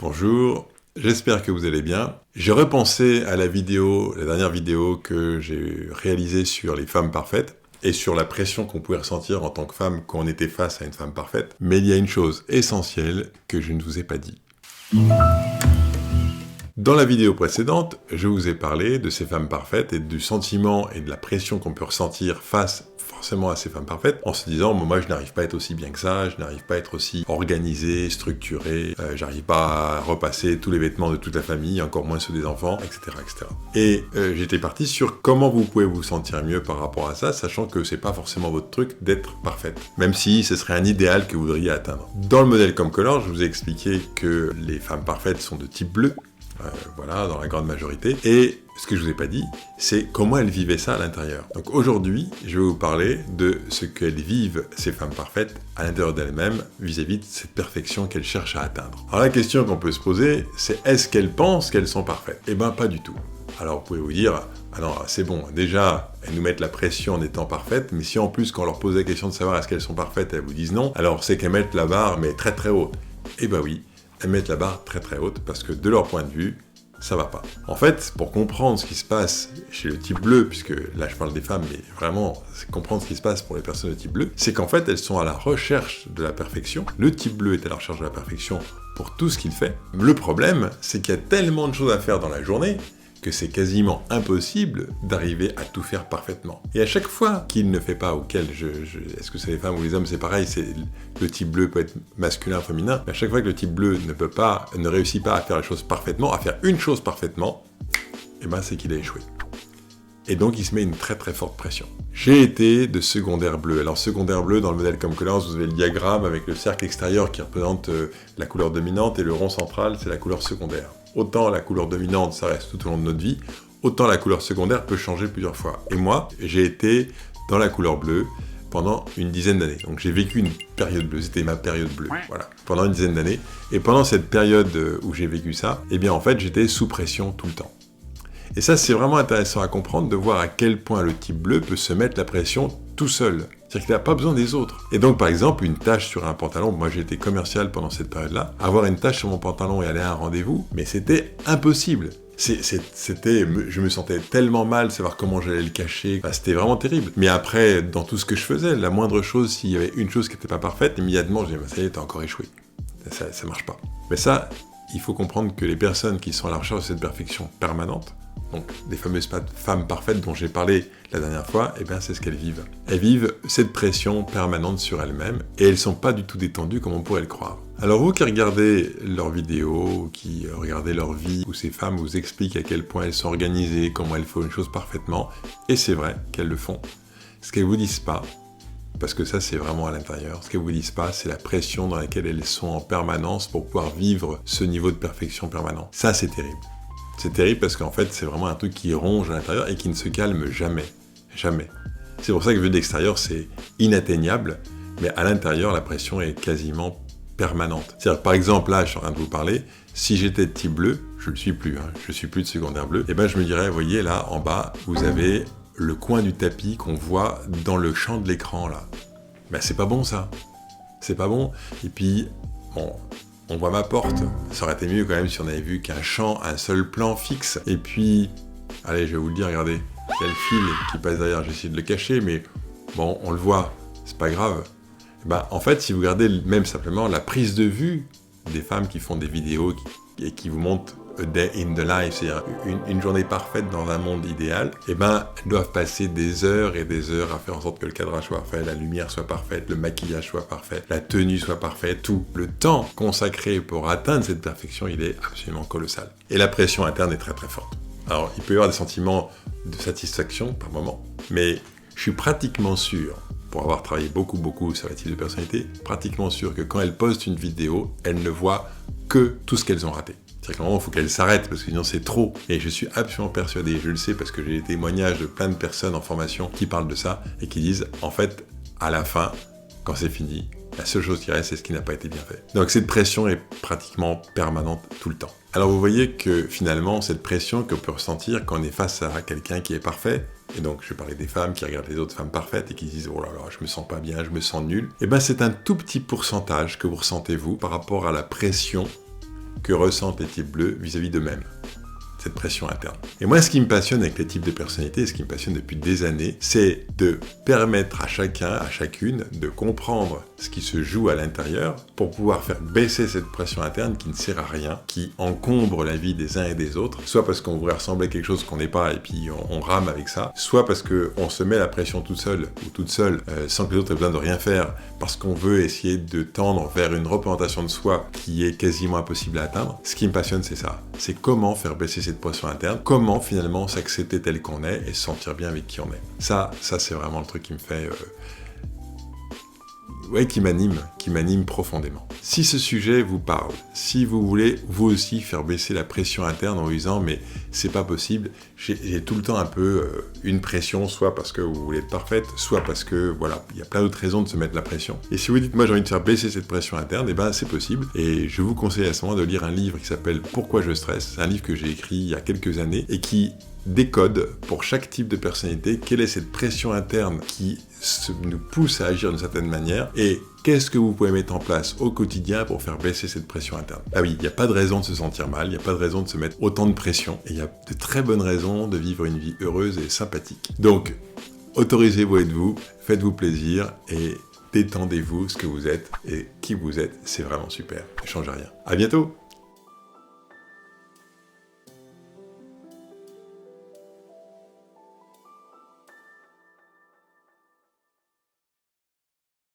Bonjour, j'espère que vous allez bien. J'ai repensé à la dernière vidéo que j'ai réalisée sur les femmes parfaites et sur la pression qu'on pouvait ressentir en tant que femme quand on était face à une femme parfaite. Mais il y a une chose essentielle que je ne vous ai pas dit. Dans la vidéo précédente, je vous ai parlé de ces femmes parfaites et du sentiment et de la pression qu'on peut ressentir face forcément à ces femmes parfaites, en se disant moi je n'arrive pas à être aussi bien que ça, je n'arrive pas à être aussi organisé, structuré, j'arrive pas à repasser tous les vêtements de toute la famille, encore moins ceux des enfants, etc. etc. Et j'étais parti sur comment vous pouvez vous sentir mieux par rapport à ça, sachant que c'est pas forcément votre truc d'être parfaite, même si ce serait un idéal que vous voudriez atteindre. Dans le modèle Comme Color, je vous ai expliqué que les femmes parfaites sont de type bleu, voilà, dans la grande majorité. Et ce que je vous ai pas dit, c'est comment elles vivaient ça à l'intérieur. Donc aujourd'hui, je vais vous parler de ce qu'elles vivent, ces femmes parfaites, à l'intérieur d'elles-mêmes, vis-à-vis de cette perfection qu'elles cherchent à atteindre. Alors la question qu'on peut se poser, c'est est-ce qu'elles pensent qu'elles sont parfaites ? Eh ben pas du tout. Alors vous pouvez vous dire, ah non, c'est bon, déjà, elles nous mettent la pression en étant parfaites, mais si en plus, quand on leur pose la question de savoir est-ce qu'elles sont parfaites, elles vous disent non, alors c'est qu'elles mettent la barre, mais très très haute. Eh ben oui, elles mettent la barre très très haute parce que de leur point de vue, ça va pas. En fait, pour comprendre ce qui se passe chez le type bleu, puisque là je parle des femmes, mais vraiment, c'est comprendre ce qui se passe pour les personnes de type bleu, c'est qu'en fait elles sont à la recherche de la perfection. Le type bleu est à la recherche de la perfection pour tout ce qu'il fait. Le problème, c'est qu'il y a tellement de choses à faire dans la journée que c'est quasiment impossible d'arriver à tout faire parfaitement. Et à chaque fois qu'il ne fait pas, est-ce que c'est les femmes ou les hommes, c'est pareil, le type bleu peut être masculin, féminin, mais à chaque fois que le type bleu ne réussit pas à faire les choses parfaitement, à faire une chose parfaitement, eh ben c'est qu'il a échoué. Et donc il se met une très très forte pression. J'ai été de secondaire bleu. Alors secondaire bleu, dans le modèle Comme Color, vous avez le diagramme avec le cercle extérieur qui représente la couleur dominante et le rond central, c'est la couleur secondaire. Autant la couleur dominante, ça reste tout au long de notre vie, autant la couleur secondaire peut changer plusieurs fois. Et moi, j'ai été dans la couleur bleue pendant une dizaine d'années. Donc j'ai vécu une période bleue, c'était ma période bleue, voilà, pendant une dizaine d'années. Et pendant cette période où j'ai vécu ça, eh bien en fait, j'étais sous pression tout le temps. Et ça, c'est vraiment intéressant à comprendre, de voir à quel point le type bleu peut se mettre la pression tout seul. C'est-à-dire qu'il n'a pas besoin des autres. Et donc, par exemple, une tache sur un pantalon, moi j'ai été commercial pendant cette période-là, avoir une tache sur mon pantalon et aller à un rendez-vous, mais c'était impossible. Je me sentais tellement mal, savoir comment j'allais le cacher, enfin, c'était vraiment terrible. Mais après, dans tout ce que je faisais, la moindre chose, s'il y avait une chose qui n'était pas parfaite, immédiatement, je disais, ça y est, t'as encore échoué. Ça marche pas. Mais ça, il faut comprendre que les personnes qui sont à la recherche de cette perfection permanente, donc les fameuses femmes parfaites dont j'ai parlé la dernière fois, eh bien c'est ce qu'elles vivent. Elles vivent cette pression permanente sur elles-mêmes et elles ne sont pas du tout détendues comme on pourrait le croire. Alors vous qui regardez leurs vidéos, qui regardez leur vie, où ces femmes vous expliquent à quel point elles sont organisées, comment elles font une chose parfaitement, et c'est vrai qu'elles le font. Ce qu'elles ne vous disent pas, parce que ça c'est vraiment à l'intérieur, ce qu'elles ne vous disent pas, c'est la pression dans laquelle elles sont en permanence pour pouvoir vivre ce niveau de perfection permanent. Ça c'est terrible. C'est terrible parce qu'en fait, c'est vraiment un truc qui ronge à l'intérieur et qui ne se calme jamais. Jamais. C'est pour ça que vu de l'extérieur, c'est inatteignable, mais à l'intérieur, la pression est quasiment permanente. C'est-à-dire, par exemple, là, je suis en train de vous parler, si j'étais de type bleu, je ne le suis plus, je suis plus de secondaire bleu, et ben je me dirais, vous voyez, là, en bas, vous avez le coin du tapis qu'on voit dans le champ de l'écran, là. Ben, c'est pas bon, ça. C'est pas bon. Et puis, bon... on voit ma porte, ça aurait été mieux quand même si on avait vu qu'un champ, un seul plan fixe. Et puis, allez, je vais vous le dire, regardez, il y a le fil qui passe derrière, j'ai essayé de le cacher, mais bon, on le voit, c'est pas grave. Bah, en fait, si vous regardez même simplement la prise de vue des femmes qui font des vidéos et qui vous montrent a day in the life, c'est-à-dire une journée parfaite dans un monde idéal, eh ben, elles doivent passer des heures et des heures à faire en sorte que le cadrage soit parfait, la lumière soit parfaite, le maquillage soit parfait, la tenue soit parfaite, tout. Le temps consacré pour atteindre cette perfection, il est absolument colossal. Et la pression interne est très très forte. Alors, il peut y avoir des sentiments de satisfaction par moment, mais je suis pratiquement sûr, pour avoir travaillé beaucoup sur les types de personnalité, pratiquement sûr que quand elles postent une vidéo, elles ne voient que tout ce qu'elles ont raté. C'est-à-dire qu'à un moment, il faut qu'elles s'arrêtent, parce que sinon c'est trop. Et je suis absolument persuadé, je le sais, parce que j'ai des témoignages de plein de personnes en formation qui parlent de ça, et qui disent, en fait, à la fin, quand c'est fini, la seule chose qui reste, c'est ce qui n'a pas été bien fait. Donc cette pression est pratiquement permanente tout le temps. Alors vous voyez que finalement, cette pression qu'on peut ressentir quand on est face à quelqu'un qui est parfait, et donc je parlais des femmes qui regardent les autres femmes parfaites et qui disent « Oh là là, je me sens pas bien, je me sens nul », et bien c'est un tout petit pourcentage que vous ressentez vous par rapport à la pression que ressentent les types bleus vis-à-vis d'eux-mêmes. Cette pression interne. Et moi, ce qui me passionne avec les types de personnalités, et ce qui me passionne depuis des années, c'est de permettre à chacun, à chacune, de comprendre ce qui se joue à l'intérieur pour pouvoir faire baisser cette pression interne qui ne sert à rien, qui encombre la vie des uns et des autres, soit parce qu'on voudrait ressembler à quelque chose qu'on n'est pas et puis on rame avec ça, soit parce qu'on se met la pression tout seul ou toute seule sans que les autres aient besoin de rien faire, parce qu'on veut essayer de tendre vers une représentation de soi qui est quasiment impossible à atteindre. Ce qui me passionne, c'est ça. C'est comment faire baisser cette pression interne, comment finalement s'accepter tel qu'on est et se sentir bien avec qui on est. Ça c'est vraiment le truc qui me fait... qui m'anime profondément. Si ce sujet vous parle, si vous voulez vous aussi faire baisser la pression interne en vous disant mais c'est pas possible, j'ai tout le temps un peu une pression, soit parce que vous voulez être parfaite, soit parce que voilà, il y a plein d'autres raisons de se mettre la pression. Et si vous dites moi j'ai envie de faire baisser cette pression interne, et ben c'est possible. Et je vous conseille à ce moment de lire un livre qui s'appelle Pourquoi je stresse. C'est un livre que j'ai écrit il y a quelques années et qui décode pour chaque type de personnalité quelle est cette pression interne qui nous pousse à agir d'une certaine manière et qu'est-ce que vous pouvez mettre en place au quotidien pour faire baisser cette pression interne. Ah oui, il n'y a pas de raison de se sentir mal, il n'y a pas de raison de se mettre autant de pression et il y a de très bonnes raisons de vivre une vie heureuse et sympathique. Donc, autorisez-vous à être vous, faites-vous plaisir et détendez-vous ce que vous êtes et qui vous êtes, c'est vraiment super. Ne changez rien. À bientôt!